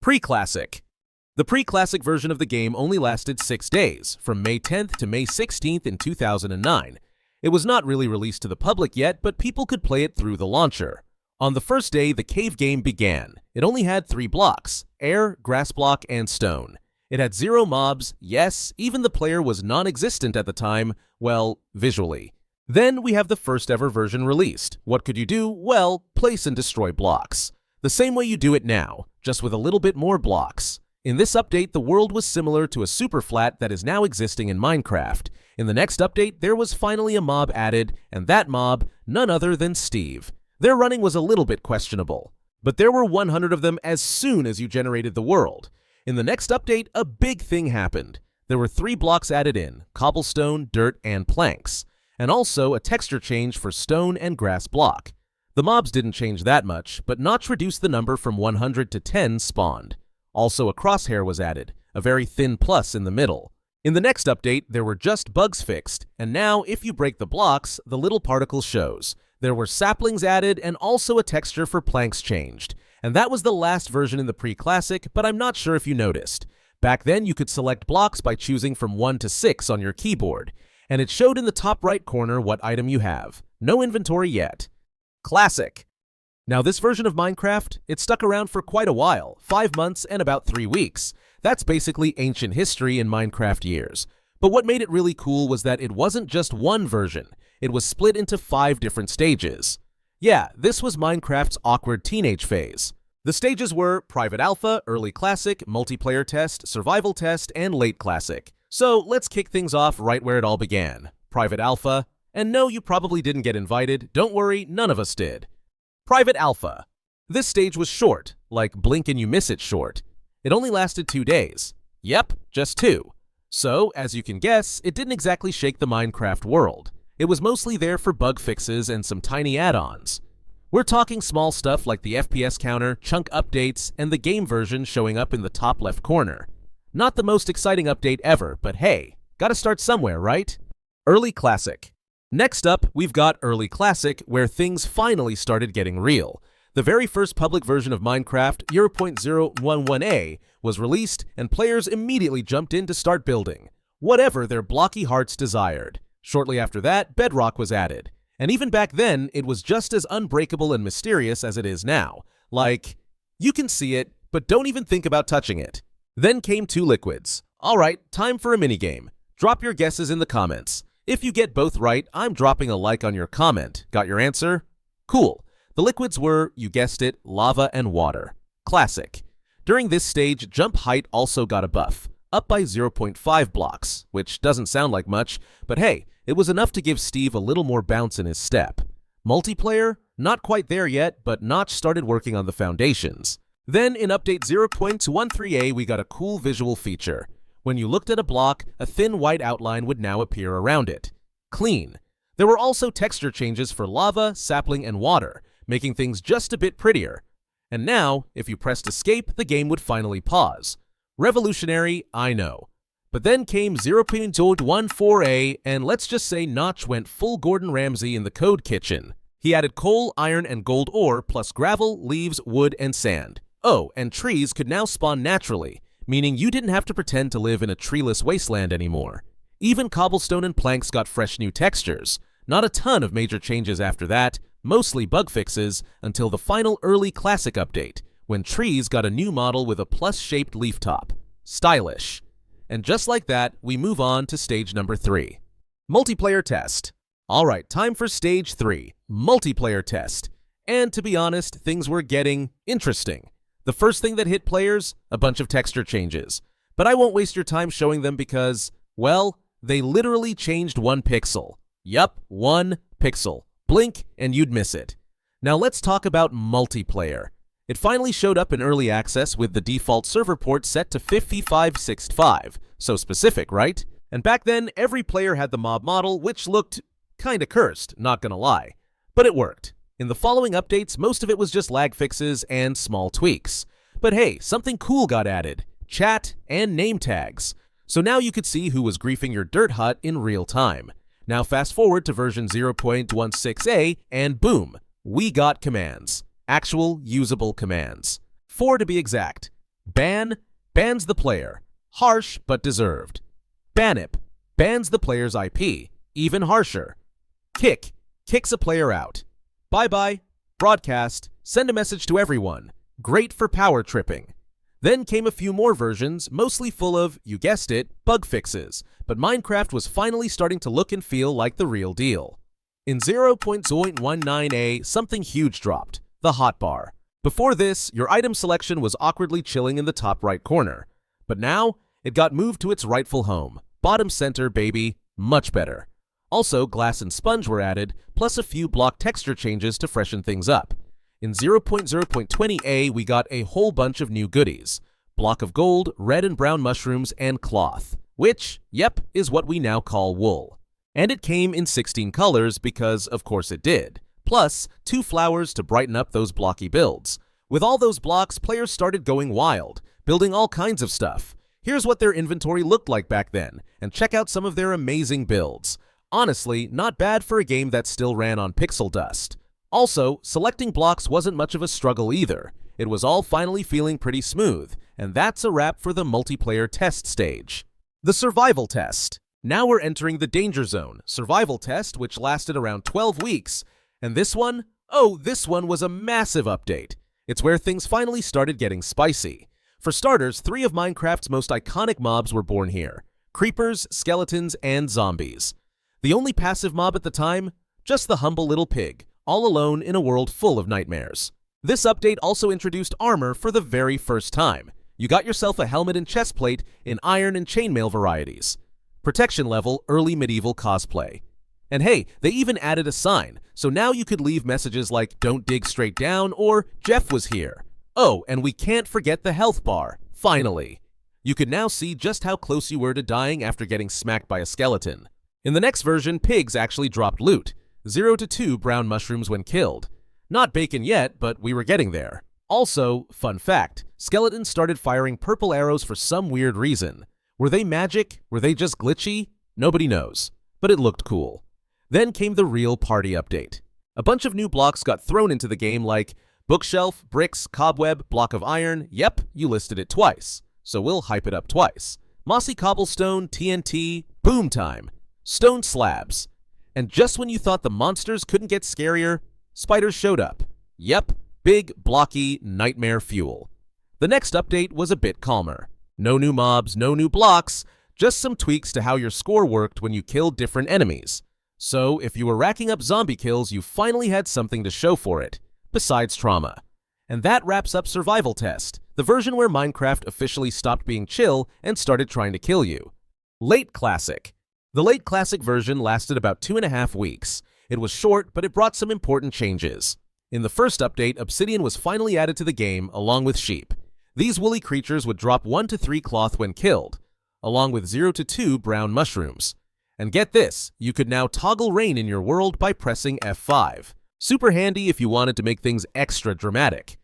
Pre-Classic. The pre-classic version of the game only lasted 6 days, from May 10th to May 16th in 2009. It was not really released to the public yet, but people could play it through the launcher. On the first day, the cave game began. It only had 3 blocks: air, grass block, and stone. It had 0 mobs, yes, even the player was non-existent at the time, well, visually. Then we have the first ever version released. What could you do? Well, place and destroy blocks. The same way you do it now, just with a little bit more blocks. In this update, the world was similar to a super flat that is now existing in Minecraft. In the next update, there was finally a mob added, and that mob, none other than Steve. Their running was a little bit questionable, but there were 100 of them as soon as you generated the world. In the next update, a big thing happened. There were 3 blocks added in: cobblestone, dirt, and planks, and also a texture change for stone and grass block. The mobs didn't change that much, but Notch reduced the number from 100 to 10 spawned. Also, a crosshair was added, a very thin plus in the middle. In the next update, there were just bugs fixed, and now if you break the blocks, the little particle shows. There were saplings added, and also a texture for planks changed. And that was the last version in the pre-classic, but I'm not sure if you noticed. Back then, you could select blocks by choosing from 1 to 6 on your keyboard, and it showed in the top right corner what item you have. No inventory yet. Classic. Now this version of Minecraft, it stuck around for quite a while, 5 months and about 3 weeks. That's basically ancient history in Minecraft years. But what made it really cool was that it wasn't just one version. It was split into 5 different stages. Yeah, this was Minecraft's awkward teenage phase. The stages were Private Alpha, Early Classic, Multiplayer Test, Survival Test, and Late Classic. So let's kick things off right where it all began. Private Alpha. And no, you probably didn't get invited. Don't worry, none of us did. Private Alpha. This stage was short, like blink and you miss it short. It only lasted 2 days. Yep, just 2. So, as you can guess, it didn't exactly shake the Minecraft world. It was mostly there for bug fixes and some tiny add-ons. We're talking small stuff like the FPS counter, chunk updates, and the game version showing up in the top left corner. Not the most exciting update ever, but hey, gotta start somewhere, right? Early Classic. Next up, we've got Early Classic, where things finally started getting real. The very first public version of Minecraft, 0.011a, was released, and players immediately jumped in to start building whatever their blocky hearts desired. Shortly after that, Bedrock was added. And even back then, it was just as unbreakable and mysterious as it is now. Like, you can see it, but don't even think about touching it. Then came 2 liquids. Alright, time for a minigame. Drop your guesses in the comments. If you get both right, I'm dropping a like on your comment. Got your answer? Cool. The liquids were, you guessed it, lava and water. Classic. During this stage, jump height also got a buff, up by 0.5 blocks, which doesn't sound like much, but hey, it was enough to give Steve a little more bounce in his step. Multiplayer? Not quite there yet, but Notch started working on the foundations. Then in update 0.13a, we got a cool visual feature. When you looked at a block, a thin white outline would now appear around it. Clean. There were also texture changes for lava, sapling, and water, making things just a bit prettier. And now, if you pressed escape, the game would finally pause. Revolutionary, I know. But then came 0.14a, and let's just say Notch went full Gordon Ramsay in the code kitchen. He added coal, iron, and gold ore, plus gravel, leaves, wood, and sand. Oh, and trees could now spawn naturally, meaning you didn't have to pretend to live in a treeless wasteland anymore. Even cobblestone and planks got fresh new textures. Not a ton of major changes after that, mostly bug fixes, until the final Early Classic update, when trees got a new model with a plus-shaped leaf top. Stylish. And just like that, we move on to stage number 3. Multiplayer Test. Alright, time for stage 3, Multiplayer Test. And to be honest, things were getting interesting. The first thing that hit players, a bunch of texture changes. But I won't waste your time showing them because, well, they literally changed 1 pixel. Yup, 1 pixel. Blink and you'd miss it. Now let's talk about multiplayer. It finally showed up in early access with the default server port set to 5565. So specific, right? And back then, every player had the mob model, which looked kinda cursed, not gonna lie. But it worked. In the following updates, most of it was just lag fixes and small tweaks. But hey, something cool got added. Chat and name tags. So now you could see who was griefing your dirt hut in real time. Now fast forward to version 0.16a and boom, we got commands. Actual usable commands. 4 to be exact. Ban bans the player. Harsh but deserved. Banip bans the player's IP. Even harsher. Kick kicks a player out. Bye-bye. Broadcast send a message to everyone. Great for power tripping. Then came a few more versions, mostly full of, you guessed it, bug fixes, but Minecraft was finally starting to look and feel like the real deal. In 0.019a, something huge dropped, the hotbar. Before this, your item selection was awkwardly chilling in the top right corner. But now, it got moved to its rightful home. Bottom center, baby. Much better. Also, glass and sponge were added, plus a few block texture changes to freshen things up. In 0.0.20a, we got a whole bunch of new goodies. Block of gold, red and brown mushrooms, and cloth. Which, yep, is what we now call wool. And it came in 16 colors because, of course it did. Plus, 2 flowers to brighten up those blocky builds. With all those blocks, players started going wild, building all kinds of stuff. Here's what their inventory looked like back then, and check out some of their amazing builds. Honestly, not bad for a game that still ran on pixel dust. Also, selecting blocks wasn't much of a struggle either. It was all finally feeling pretty smooth, and that's a wrap for the multiplayer test stage. The survival test. Now we're entering the danger zone, survival test, which lasted around 12 weeks. And this one? Oh, this one was a massive update. It's where things finally started getting spicy. For starters, 3 of Minecraft's most iconic mobs were born here. Creepers, skeletons, and zombies. The only passive mob at the time? Just the humble little pig, all alone in a world full of nightmares. This update also introduced armor for the very first time. You got yourself a helmet and chestplate in iron and chainmail varieties. Protection level, early medieval cosplay. And hey, they even added a sign, so now you could leave messages like "Don't dig straight down" or "Jeff was here." Oh, and we can't forget the health bar, finally. You could now see just how close you were to dying after getting smacked by a skeleton. In the next version, pigs actually dropped loot. 0 to 2 brown mushrooms when killed. Not bacon yet, but we were getting there. Also, fun fact, skeletons started firing purple arrows for some weird reason. Were they magic? Were they just glitchy? Nobody knows, but it looked cool. Then came the real party update. A bunch of new blocks got thrown into the game like bookshelf, bricks, cobweb, block of iron. Yep, you listed it twice, so we'll hype it up twice. Mossy cobblestone, TNT, boom time. Stone slabs. And just when you thought the monsters couldn't get scarier, spiders showed up. Yep, big, blocky, nightmare fuel. The next update was a bit calmer. No new mobs, no new blocks, just some tweaks to how your score worked when you killed different enemies. So, if you were racking up zombie kills, you finally had something to show for it, besides trauma. And that wraps up Survival Test, the version where Minecraft officially stopped being chill and started trying to kill you. Late Classic. The Late Classic version lasted about 2.5 weeks. It was short, but it brought some important changes. In the first update, obsidian was finally added to the game, along with sheep. These woolly creatures would drop 1 to 3 cloth when killed, along with 0 to 2 brown mushrooms. And get this, you could now toggle rain in your world by pressing F5. Super handy if you wanted to make things extra dramatic.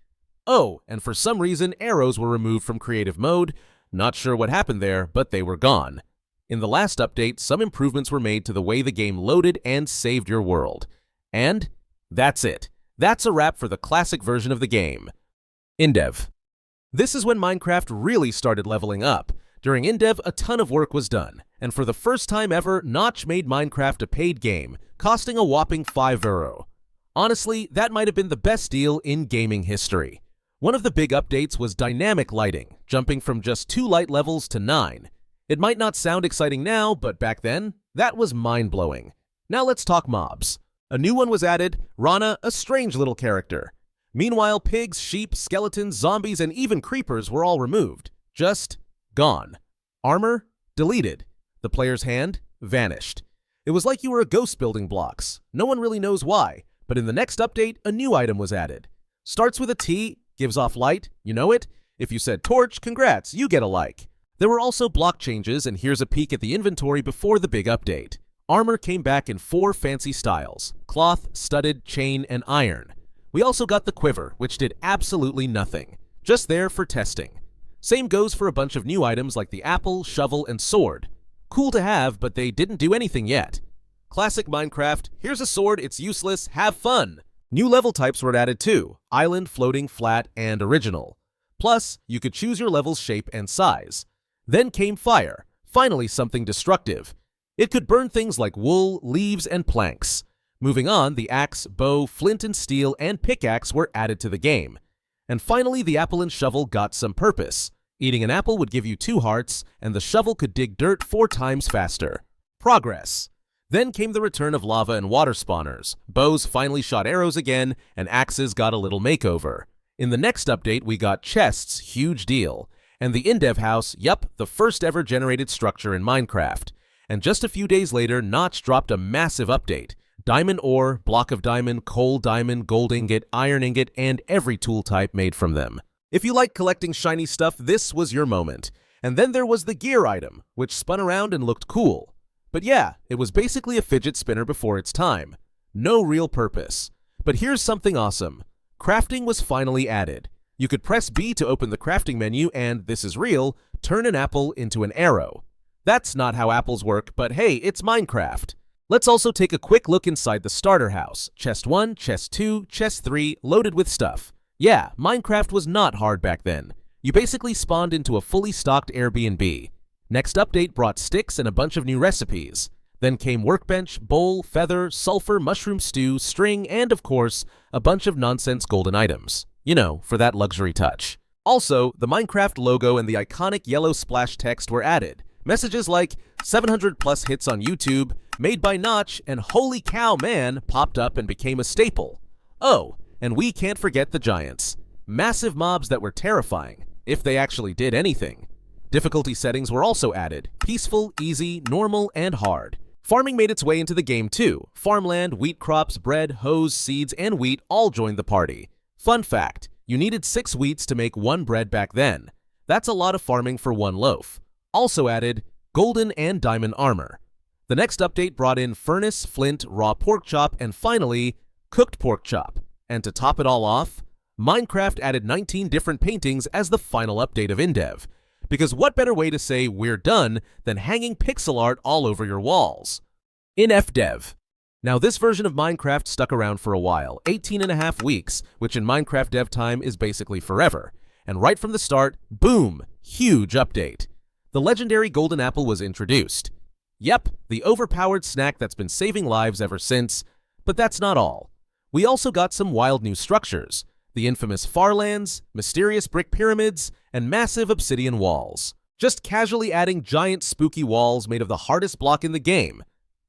Oh, and for some reason, arrows were removed from creative mode. Not sure what happened there, but they were gone. In the last update, some improvements were made to the way the game loaded and saved your world. And that's it. That's a wrap for the classic version of the game. Indev. This is when Minecraft really started leveling up. During Indev, a ton of work was done, and for the first time ever, Notch made Minecraft a paid game, costing a whopping €5. Honestly, that might have been the best deal in gaming history. One of the big updates was dynamic lighting, jumping from just 2 light levels to 9. It might not sound exciting now, but back then, that was mind-blowing. Now let's talk mobs. A new one was added, Rana, a strange little character. Meanwhile, pigs, sheep, skeletons, zombies, and even creepers were all removed. Just gone. Armor? Deleted. The player's hand? Vanished. It was like you were a ghost building blocks. No one really knows why, but in the next update, a new item was added. Starts with a T, gives off light, you know it? If you said torch, congrats, you get a like. There were also block changes, and here's a peek at the inventory before the big update. Armor came back in 4 fancy styles: cloth, studded, chain, and iron. We also got the quiver, which did absolutely nothing. Just there for testing. Same goes for a bunch of new items like the apple, shovel, and sword. Cool to have, but they didn't do anything yet. Classic Minecraft, here's a sword, it's useless, have fun! New level types were added too: island, floating, flat, and original. Plus, you could choose your level's shape and size. Then came fire, finally something destructive. It could burn things like wool, leaves, and planks. Moving on, the axe, bow, flint and steel, and pickaxe were added to the game. And finally, the apple and shovel got some purpose. Eating an apple would give you 2 hearts, and the shovel could dig dirt 4 times faster. Progress. Then came the return of lava and water spawners. Bows finally shot arrows again, and axes got a little makeover. In the next update, we got chests, huge deal. And the Indev house, yup, the first ever generated structure in Minecraft. And just a few days later, Notch dropped a massive update. Diamond ore, block of diamond, coal diamond, gold ingot, iron ingot, and every tool type made from them. If you like collecting shiny stuff, this was your moment. And then there was the gear item, which spun around and looked cool. But yeah, it was basically a fidget spinner before its time. No real purpose. But here's something awesome. Crafting was finally added. You could press B to open the crafting menu and, this is real, turn an apple into an arrow. That's not how apples work, but hey, it's Minecraft. Let's also take a quick look inside the starter house. Chest 1, chest 2, chest 3, loaded with stuff. Yeah, Minecraft was not hard back then. You basically spawned into a fully stocked Airbnb. Next update brought sticks and a bunch of new recipes. Then came workbench, bowl, feather, sulfur, mushroom stew, string, and of course, a bunch of nonsense golden items. You know, for that luxury touch. Also, the Minecraft logo and the iconic yellow splash text were added. Messages like 700 plus hits on YouTube, made by Notch, and holy cow man popped up and became a staple. Oh, and we can't forget the giants. Massive mobs that were terrifying, if they actually did anything. Difficulty settings were also added. Peaceful, easy, normal, and hard. Farming made its way into the game too. Farmland, wheat crops, bread, hoes, seeds, and wheat all joined the party. Fun fact, you needed 6 wheats to make 1 bread back then. That's a lot of farming for 1 loaf. Also added, golden and diamond armor. The next update brought in furnace, flint, raw pork chop, and finally, cooked pork chop. And to top it all off, Minecraft added 19 different paintings as the final update of Indev. Because what better way to say we're done than hanging pixel art all over your walls? Infdev. Now this version of Minecraft stuck around for a while, 18.5 weeks, which in Minecraft dev time is basically forever. And right from the start, boom, huge update. The legendary golden apple was introduced. Yep, the overpowered snack that's been saving lives ever since, but that's not all. We also got some wild new structures. The infamous farlands, mysterious brick pyramids, and massive obsidian walls. Just casually adding giant spooky walls made of the hardest block in the game.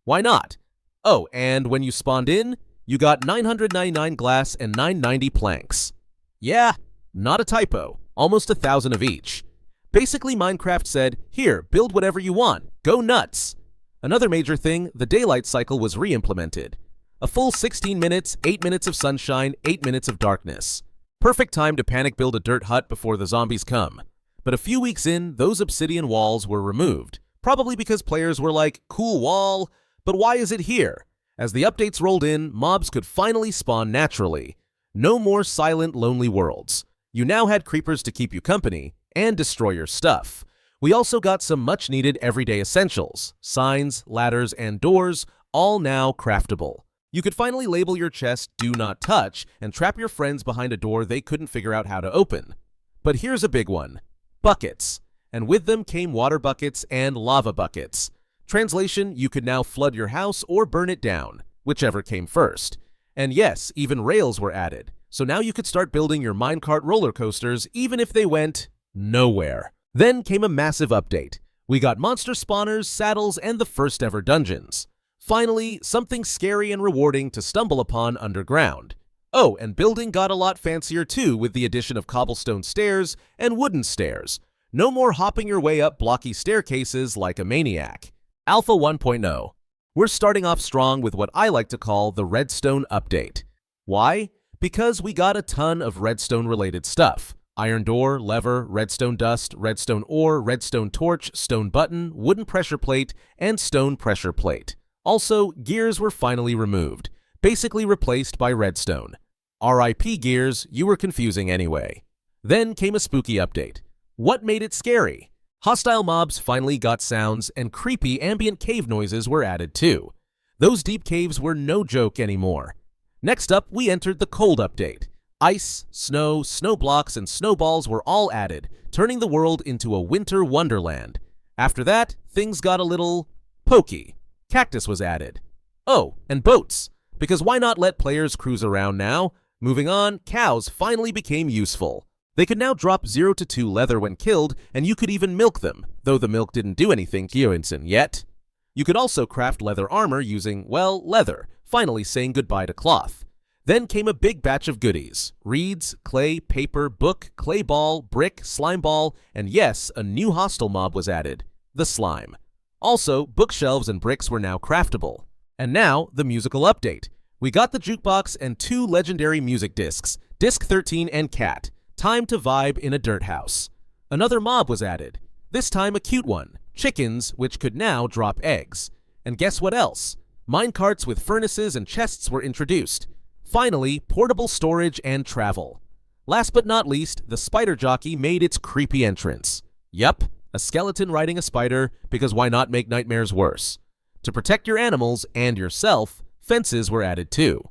Why not? Oh, and when you spawned in, you got 999 glass and 990 planks. Yeah, not a typo, almost 1,000 of each. Basically, Minecraft said, here, build whatever you want, go nuts. Another major thing, the daylight cycle was re-implemented. A full 16 minutes, 8 minutes of sunshine, 8 minutes of darkness. Perfect time to panic build a dirt hut before the zombies come. But a few weeks in, those obsidian walls were removed. Probably because players were like, cool wall, but why is it here? As the updates rolled in, mobs could finally spawn naturally. No more silent, lonely worlds. You now had creepers to keep you company and destroy your stuff. We also got some much-needed everyday essentials. Signs, ladders, and doors, all now craftable. You could finally label your chest "Do Not Touch" and trap your friends behind a door they couldn't figure out how to open. But here's a big one. Buckets. And with them came water buckets and lava buckets. Translation, you could now flood your house or burn it down, whichever came first. And yes, even rails were added. So now you could start building your minecart roller coasters even if they went nowhere. Then came a massive update. We got monster spawners, saddles, and the first ever dungeons. Finally, something scary and rewarding to stumble upon underground. Oh, and building got a lot fancier too with the addition of cobblestone stairs and wooden stairs. No more hopping your way up blocky staircases like a maniac. Alpha 1.0. We're starting off strong with what I like to call the redstone update. Why? Because we got a ton of redstone related stuff. Iron door, lever, redstone dust, redstone ore, redstone torch, stone button, wooden pressure plate, and stone pressure plate. Also, gears were finally removed, basically replaced by redstone. RIP gears, you were confusing anyway. Then came a spooky update. What made it scary? Hostile mobs finally got sounds, and creepy ambient cave noises were added too. Those deep caves were no joke anymore. Next up, we entered the cold update. Ice, snow, snow blocks, and snowballs were all added, turning the world into a winter wonderland. After that, things got a little pokey. Cactus was added. Oh, and boats, because why not let players cruise around now? Moving on, cows finally became useful. They could now drop 0 to 2 leather when killed, and you could even milk them, though the milk didn't do anything to you yet. You could also craft leather armor using, well, leather, finally saying goodbye to cloth. Then came a big batch of goodies: reeds, clay, paper, book, clay ball, brick, slime ball, and yes, a new hostile mob was added: the slime. Also, bookshelves and bricks were now craftable. And now, the musical update. We got the jukebox and 2 legendary music discs, Disc 13 and Cat. Time to vibe in a dirt house. Another mob was added, this time a cute one: chickens, which could now drop eggs. And guess what else? Minecarts with furnaces and chests were introduced. Finally, portable storage and travel. Last but not least, the spider jockey made its creepy entrance. Yup, a skeleton riding a spider, because why not make nightmares worse? To protect your animals and yourself, fences were added too.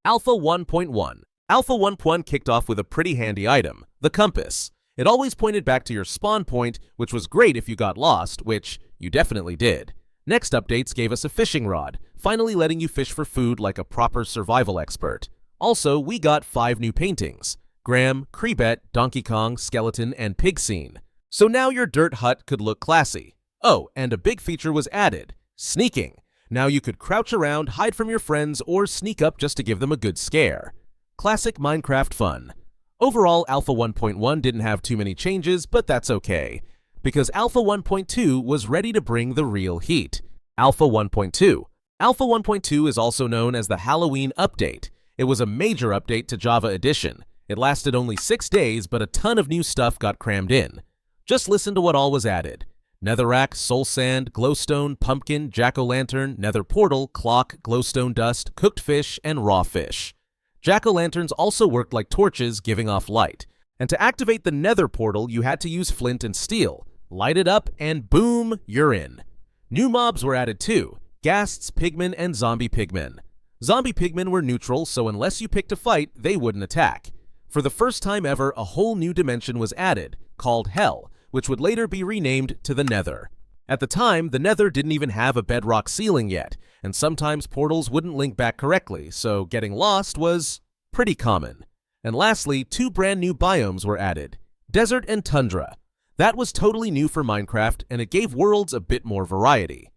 Alpha 1.1. Alpha 1.1 kicked off with a pretty handy item, the compass. It always pointed back to your spawn point, which was great if you got lost, which you definitely did. Next updates gave us a fishing rod, finally letting you fish for food like a proper survival expert. Also, we got 5 new paintings: Graham, Creebet, Donkey Kong, Skeleton, and Pig Scene. So now your dirt hut could look classy. Oh, and a big feature was added: sneaking. Now you could crouch around, hide from your friends, or sneak up just to give them a good scare. Classic Minecraft fun. Overall, Alpha 1.1 didn't have too many changes, but that's okay, because Alpha 1.2 was ready to bring the real heat. Alpha 1.2. Alpha 1.2 is also known as the Halloween update. It was a major update to Java Edition. It lasted only 6 days, but a ton of new stuff got crammed in. Just listen to what all was added: netherrack, soul sand, glowstone, pumpkin, jack-o'-lantern, nether portal, clock, glowstone dust, cooked fish, and raw fish. Jack-o'-lanterns also worked like torches, giving off light. And to activate the nether portal, you had to use flint and steel. Light it up, and boom, you're in. New mobs were added too: ghasts, pigmen, and zombie pigmen. Zombie pigmen were neutral, so unless you picked a fight, they wouldn't attack. For the first time ever, a whole new dimension was added, called Hell, which would later be renamed to the Nether. At the time, the Nether didn't even have a bedrock ceiling yet, and sometimes portals wouldn't link back correctly, so getting lost was pretty common. And lastly, 2 brand new biomes were added: desert and tundra. That was totally new for Minecraft, and it gave worlds a bit more variety.